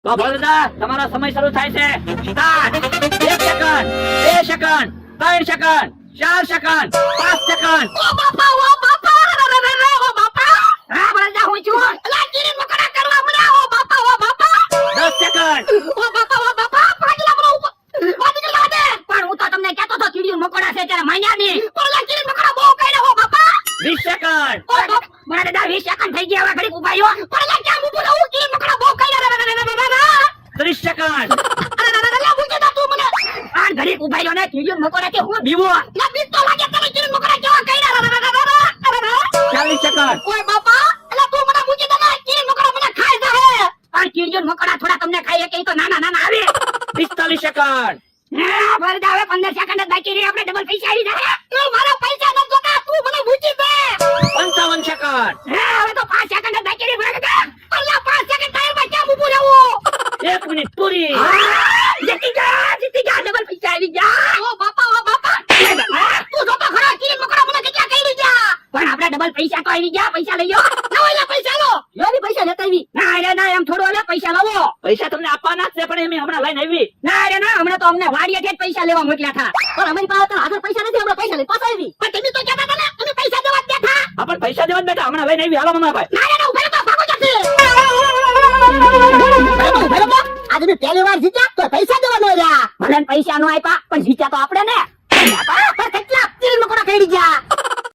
તો ભોળાદાદા તમારો સમય શરૂ થાય છે. Start. 1 second, 2 second, 3 second, 4 second, 5 second. ઓ બાપા ઓ બાપા ઓ બાપા હા ભોળાદાદા હું છું અલા કિરીટ મકોડા કરવા મળ્યા ઓ બાપા 10 સેકન્ડ. ઓ બાપા પાગલા બરો પાગલા દે પણ હું તો તમને કહેતો તો કિરીટ મકોડા છે ત્યારે માન્યા નહીં પણ અલા કિરીટ મકોડા બહુ કર્યા ઓ બાપા 20 સેકન્ડ. ઓ બાપા ભોળાદાદા 20 સેકન્ડ થઈ ગયા હવે ઘડીક ઉભા રહ્યો પણ અલા ક્યાં ઊભો રહું કિરીટ મકોડા બહુ કર્યા 30 સેકન્ડ. અલા મૂકી દે તું મને આ ઘડીક ઉભા રહ્યો ને કિરીટ મકોડા કે હું બીવો. લા બીક તો લાગે તને કિરીટ મકોડા કેવા કર્યા 40 સેકન્ડ. ઓય બાપા અલા તું મને મૂકી દે ને કિરીટ મકોડા મને ખાઈ જાહે આ કિરીટ મકોડા થોડા તમને ખાઈ કે ઈ તો નાના નાના આવે 45 સેકન્ડ. હા ભરદા હવે 15 સેકન્ડ જ બાકી રહી આપણે ડબલ પૈસા આવી જાય તું મારા પૈસા ન જોતા તું મને મૂકી દે 55 સેકન્ડ. હા હવે તો 5 સેકન્ડ જ બાકી રહી ભરદા અલ્લા 5 સેકન્ડ ટાઈમ માં કેમ ઊભું રહેવું 1 મિનિટ પૂરી. જીતી જા ડબલ પૈસા આવી ગયા ઓ બાપા તું જોતો ખરા કિરીટ મકોડા મને કેટલા કરી ગયા પણ આપણે ડબલ પૈસા તો આવી ગયા પૈસા લઈ લો ના ઓલા પૈસા લો યોની પૈસા લેતા આવી ના રે ના એમ થોડો લે પૈસા લાવો પૈસા તમને આપવાના જ છે પણ એમ હમણાં લઈને આવી. ના રે ના હમણાં તો અમને વાડીએથી જ પૈસા લેવા મોકલ્યા હતા પણ અમારી પાસે તો હાજર પૈસા નથી આપણે પૈસા લઈ પાછા આવી પણ તમે તો કહેતા હતા ને અમે પૈસા દેવા જ બેઠા હા પણ પૈસા દેવા જ બેઠા હમણાં લઈને આવી. હાલો મમ્મી ભાઈ. ના રે ના ઉભા તો ભાગો જશે આજે મેં પહેલી વાર જીત્યા તો પૈસા દેવા ન રહ્યા ભલે પૈસા નો આપ્યા પણ જીત્યા તો આપણે ને પણ કેટલા કિરીટ મકોડા કરી ગયા